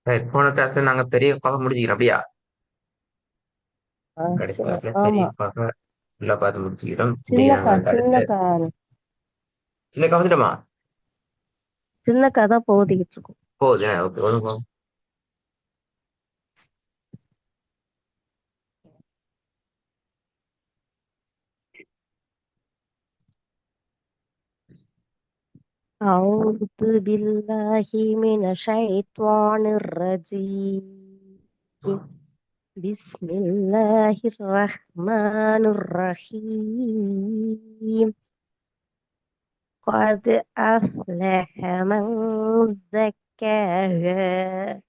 Right. போன கிளாஸ்ல நாங்க பெரிய பாப்பா முடிச்சுக்கிறோம் அப்படியா? கடைசி சரி. கிளாஸ்ல பெரிய ஆமா. பாப்பா ஃபுல்லா பார்த்து முடிச்சுக்கிறோம். இன்னைக்கு நாங்க சின்னக்கா வந்து அடுத்த சின்னக்கா இல்லக்கா வந்துட்டோமா? சின்னக்கா தான் போதிக்கிட்டு இருக்கும். போகுது. ஓகே, ஒழுங்கு. أعوذ بالله من الشيطان الرجيم. بسم الله الرحمن الرحيم. قد أفلح من زكاها.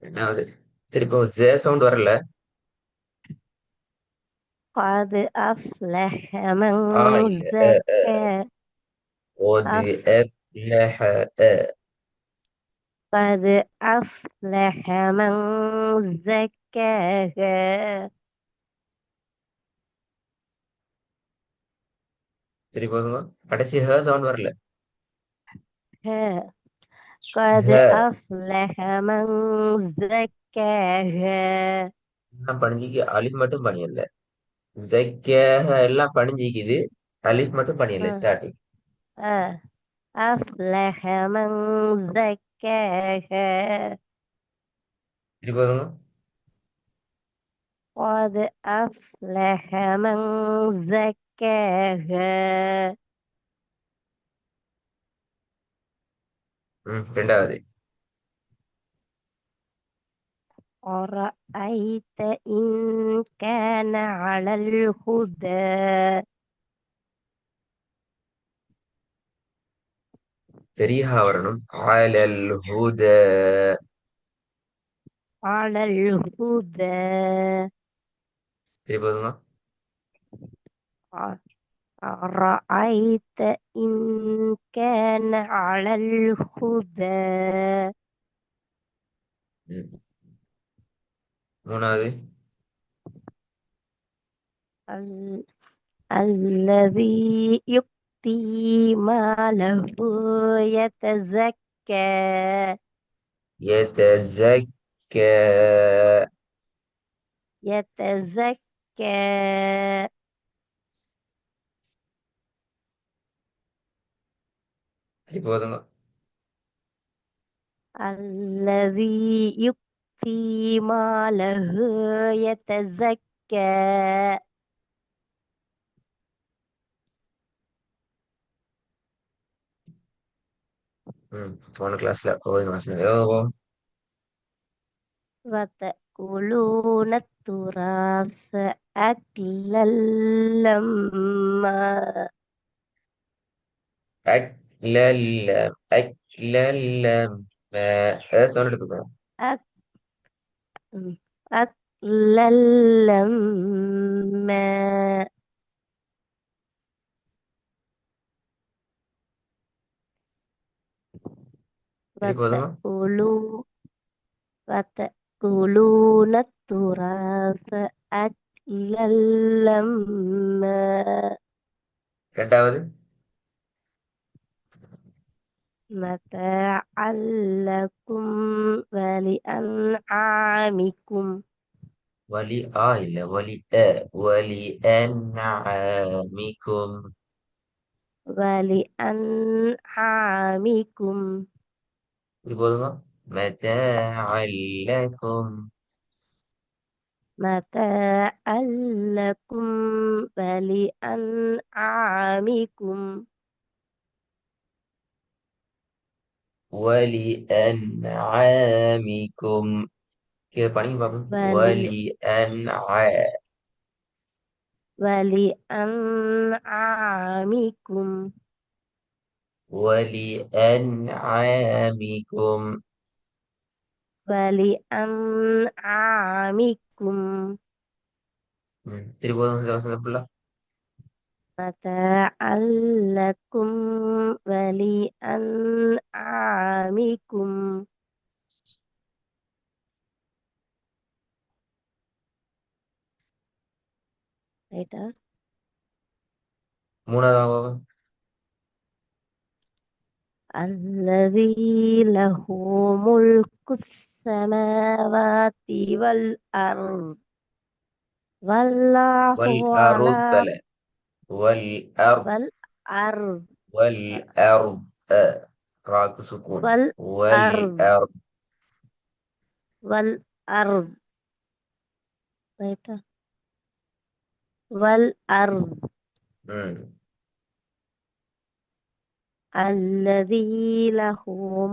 என்னாவது? திருப்பி ஜே சவுண்ட் வரல. قد أفلح من இல்ல. زكاها. قد أفلح. قد أفلح من زكاها. திருப்பி வருங்க. கடைசி சவுண்ட் வரல. ها. قد ஹ أفلح من زكاها. எல்லாம் பணிஞ்சிக்கு, அலிஃப் மட்டும் பணியல. ஜக்கே எல்லாம் பணிஞ்சிக்குது. அலிஃப் மட்டும் பணியல ها. ஸ்டார்டிங். ها. أفلح من زكاها. திருப்பி வருங்க. قد أفلح من زكاها. ரெண்டாவது. أرأيت إن كان على الهدى. பெரிய வரணும். அலல் ஹுத. على الهدى. திருப்பி வருங்க. أرأيت إن كان على الهدى. ம். மூணாவது. ال- الذي يؤتي ماله يتزكى. يتزكى. يتزكى. திருப்பி வருங்க. الذي يؤتي ماله يتزكى. போன கிளாஸ்ல போய் வாசனை. وتأكلون التراث أكلا لما. أكلل أكلل ما سؤال எடுத்துக்கோ. أك- أكلا لما. திருப்பி வருங்க. وتأكلوا وتأكلون التراث أكلا لما. ரெண்டாவது. متاعا لكم ولأنعامكم. ولي இல்ல ولي ولأنعامكم. ولأنعامكم. திருப்பி வருங்க. متاعا لكم. متاعا لكم ولأنعامكم. ولأنعامكم. كده படிங்க பாப்போம். ولي ولأنعامكم. ولأنعامكم. ولأنعامكم. திருப்பி வருங்க ஃபுல்லா. متاعا لكم ولأنعامكم. ரைட்டா? மூணாவது. الذي له ملك السماوات والأرض والله வல் على அருத்தல. வல் அர் والأرض வல் அர் ராக்கு சுக்கூன். வல் والأرض அர். والأرض ரைட்டா والأرض ம். الذي له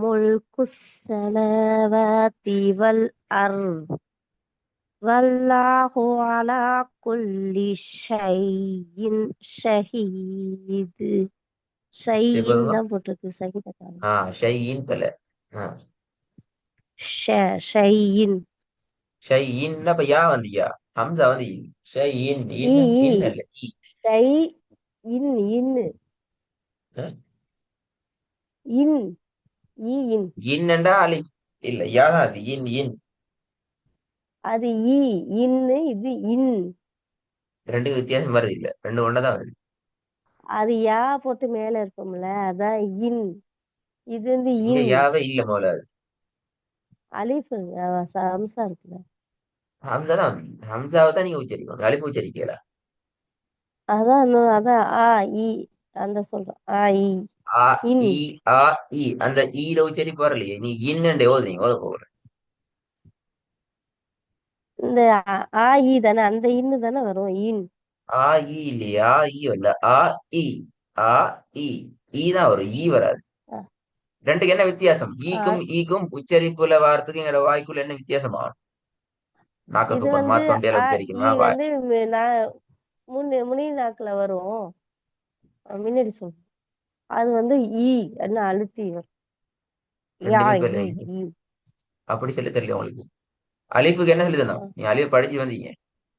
ملك السماوات والأرض والله على كل شيء شهيد ஷையின் இப்ப தான் போட்டிருக்கு சகிதக்காக ஷையின் தல. ஆ ஷையின் ஷையின் அப்ப யா வந்தியா? ஹம்சா வந்து இன். ஷையின் ஈ இன். ஈ இன் அல்ல இ. ஷை இன் இன் அஹ், இன் ஈ இன் இன் என்றா அலிப். இல்ல யா தான் அது. இன் இன். அது ஈ இன்னு இது இன் ரெண்டுக்கு வித்தியாசம் வருது இல்ல, ரெண்டு ஒண்ணதான் வருது. அது யா போட்டு மேல இருக்கும்ல அதான் இன் இது வந்து இங்க இன் யாவே இல்ல போல அது. அலிஃப் அம்சா இருக்குல்ல ஹம்சா தான் வந்து. ஹம்சாவை தான் நீங்க உச்சரிக்கணும், அலிப் உச்சரிக்கல. அதான் அதான் ஆ இ அந்த சொல்றேன் ஆ இ ஆ இன் இ ஆ இ அந்த ஈல உச்சரிப்பு வரலையே, நீ இன்னண்டே ஓதுனீங்க, ஓத போகல. இந்த ஆ இ தானே அந்த இன்னு தானே வரும் இன் ஆ இ இல்லையா? ஈ இல்ல. ஆ இ ஆ இ ஈ தான் வரும், ஈ வராது. ஆ, ரெண்டுக்கு என்ன வித்தியாசம்? ஈக்கும் ஆ, ஈக்கும் உச்சரிப்புல வாரத்துக்கு எங்களோட வாய்க்குள்ள என்ன வித்தியாசமா? நாக்க இது துப்பணுமா, வந்து தொண்டையில ஆ இ உச்சரிக்கணுமா, வந்து நான் முனி நாக்குல வரும் முன்னாடி சொல்றேன் அது வந்து ஈ என்ன அழுத்தி வரும் யா ரெண்டுமே பிள்ளை. ஈ ஈ அப்படி சொல்லி தெரியல உங்களுக்கு. அலிப்புக்கு என்ன சொல்லி தந்தோம்? ஆ, நீ அலிப்பை படிச்சு வந்தீங்க.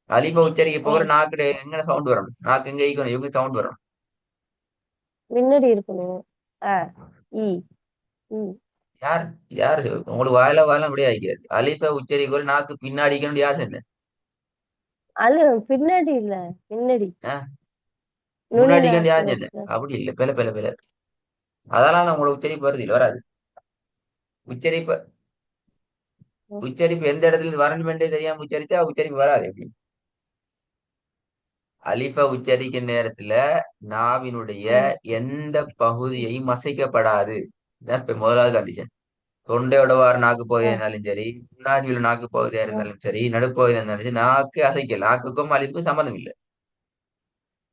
அலிப்பை உச்சரிக்க போகிற ம் நாக்கு எங்க சவுண்ட் வரணும்? நாக்கு எங்க ஈக்கணும்? எப்படி சவுண்ட் வரணும்? முன்னாடி இருக்கணும் ஆ இ ம் யார் யார் உங்களுக்கு வாயில வாயில அப்படியே ஆகிக்காது. அலிப்பை உச்சரிக்க போகிற நாக்கு பின்னாடி இருக்கணும், யார் சொன்ன? அழு பின்னாடி இல்ல முன்னாடி ஆஹ் நுனி முன்னாடி கண்டு நாக்கு யார் சொன்ன? வச்சுக்க அப்படி இல்லை, பில பில பில. அதெல்லாம் நான் உங்களோட உச்சரிப்பு வருது இல்லை, வராது. உச்சரிப்பு உச்சரிப்பு எந்த இடத்துல இருந்து வரணுமென்றே தெரியாம உச்சரிச்சா உச்சரிப்பு வராது எப்படி? அலிஃப உச்சரிக்கும் நேரத்துல நாவினுடைய ம் எந்த பகுதியையும் அசைக்கப்படாது. இதான் இப்ப முதலாவது கண்டிஷன். தொண்டையோட வார நாக்கு பகுதியா ஆ இருந்தாலும் சரி, முன்னாடி உள்ள நாக்கு பகுதியா ஆ இருந்தாலும் சரி, நடுப்பகுதியா இருந்தாலும் சரி, நாக்கு அசைக்கல. நாக்குக்கும் அலிப்புக்கும் சம்மந்தம் இல்லை.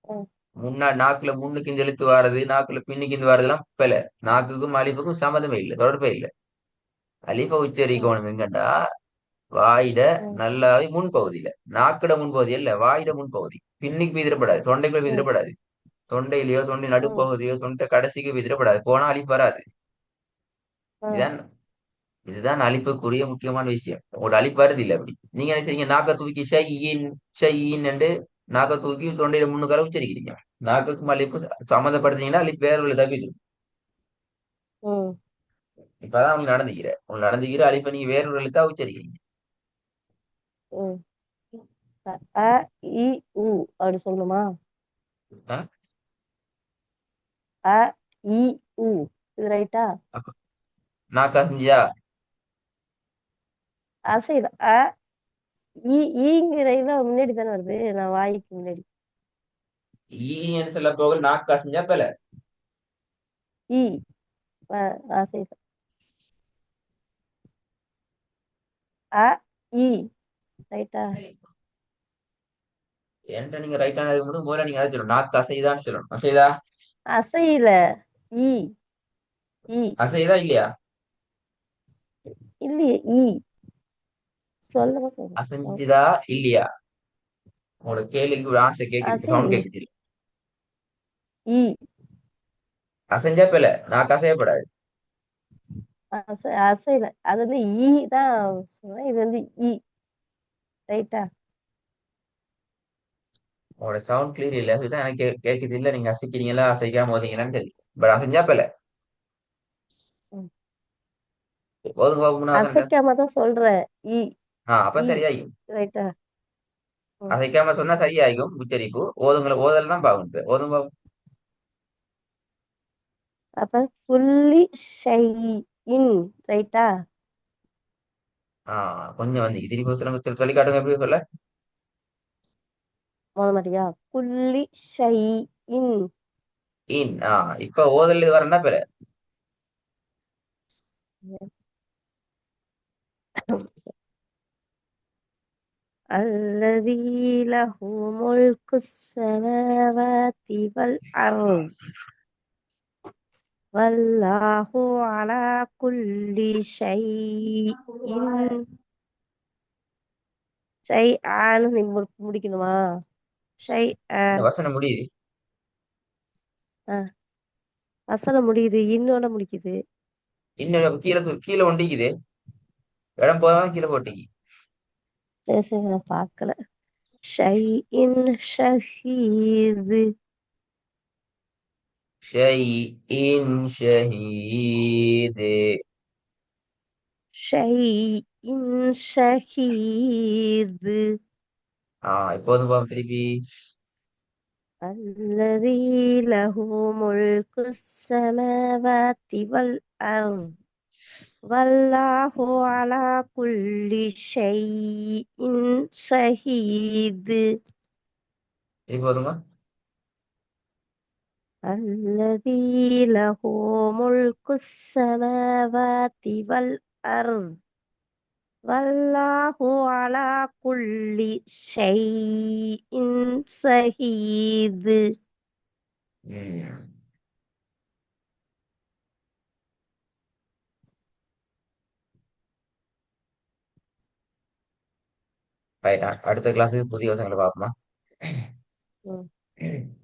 ஆ நாக்குல முன்னுக்கு இந்த எழுத்து வாரது, நாக்குல பின்னுக்கு இந்த வாரதெல்லாம் பிழை. நாக்குக்கும் அலிப்புக்கும் சம்மந்தமே இல்லை, தொடர்பே இல்லை. அலிஃப ஆ உச்சரிக்கணும் எங்கண்டா, வாயிட ஆ நல்லாவே முன்பகுதியில. நாக்குட முன்பகுதி இல்ல, வாயிட முன்பகுதி. பின்னுக்கு விதிரப்படாது, தொண்டைக்குள்ள ம் விதிரப்படாது. தொண்டையிலயோ தொண்டை ம் நடுப்பகுதியோ தொண்டை கடைசிக்கு விதிரப்படாது, போனா அலிப்பு வராது. ஆ இதுதான் இதுதான் அலிப்புக்குரிய முக்கியமான விஷயம். உங்களோட அலிப்பு வருது இல்ல அப்படி. நீங்க என்ன செய்யுங்க? நாக்க தூக்கி ஷையின் ஷையின் என்று நாக்க தூக்கி தொண்டையில முன்னுக்கால உச்சரிக்கிறீங்க. நாக்குக்கும் அலிப்பு சம்மந்தப்படுத்தீங்கன்னா அலிப்பு வேற உள்ள தப்பிது. ம் இப்பதான் உங்களுக்கு உங்களுக்கு நடந்துக்கிற அலிப்பை நீங்க வேற ஒரு எழுத்தா உச்சரிக்கிறீங்க. ம் அ இ உ அப்படி சொல்லணுமா ஆ? அ இ உ இது ரைட்டா அப்ப நாக்கா செஞ்சா அசைது அ ஈங்கிற இதான் முன்னாடி தானே வருது நான் வாய்க்கு முன்னாடி ஈன்னு சொல்ல போக நாக்கா செஞ்சா பல. ஈ அசைது அ இ ரைட்டா என்கிட்ட நீங்க ரைட்டான இருக்கும் போது முதல்ல நீங்க அதை சொல்லணும், நாக்கு அசைதான்னு சொல்லணும். அசைதா? அசையில ஈ ஈ அசைதா இல்லையா? இல்லையே ஈ சொல்லவா சொல்றேன் அசைஞ்சுதா இல்லையா? உங்களோட கேள்விக்கு ஒரு ஆன்சர் கேக்குது, சவுண்ட் அசையுது கேக்குது. ஈ அசைஞ்சா பில, நாக்கு அசையப்படாது. அசையில அது வந்து ஈ தான் சொன்னேன் இது வந்து ஈ ரைட்டா உங்களோட சவுண்ட் கிளியர் இல்ல, அதுதான் எனக்கு கேக்குது இல்ல. நீங்க அசைக்கிறீங்களா அசைக்காம போதீங்களான்னு தெரியும். பட் அசைஞ்சா பில. ம். போதுங்க பாபு, முன்னாசனங்க. அசைக்காம தான் சொல்றேன் ஈ அப்ப ஈ சரியாகும். ரைட்டா ம் அசைக்காம சொன்னா சரியாகும் உச்சரிப்பு. ஓதுங்களை ஓதல் தான் பாவம். இப்ப ஓதுங்க பாபு. அப்ப குல்லி ஷை இன், ரைட்டா? கொஞ்சம் வந்து திருப்பி சொல்லுங்க, சொல்லி காட்டுங்க எப்படி சொல்ல. முதல் மாதிரியா? குல்லி ஷை இன். இன் இப்ப ஓதல் இது வரேன்னா பேரு. الذي له ملك السماوات والأرض والله على كل شيء ஷைஆன்னு நீ முடிக்கணுமா? ஷை ஆ. இந்த வசனம் முடியுது. ஆ, வசனம் முடியுது, இன்னோட முடிக்குது. இன்னும் கீழே கீழே ஒண்டிக்குது. இடம் போதான் கீழே போட்டிக்கு. சரி சரி, நான் பார்க்கல. ஷை இன் ஷஹீது. ஷைஇன் ஷஹீது. ஷை இன் ஷஹீது. இப்போதும் பாப்போம் திருப்பி. الذي له ملك السماوات والأرض والله على كل شيء شهيد. திருப்பி போதுங்க. الذي له ملك السماوات والأرض والله على كل شيء شهيد. ம். ரைட். அடுத்த கிளாஸுக்கு புதிய வசங்களை பார்ப்போமா. ம்.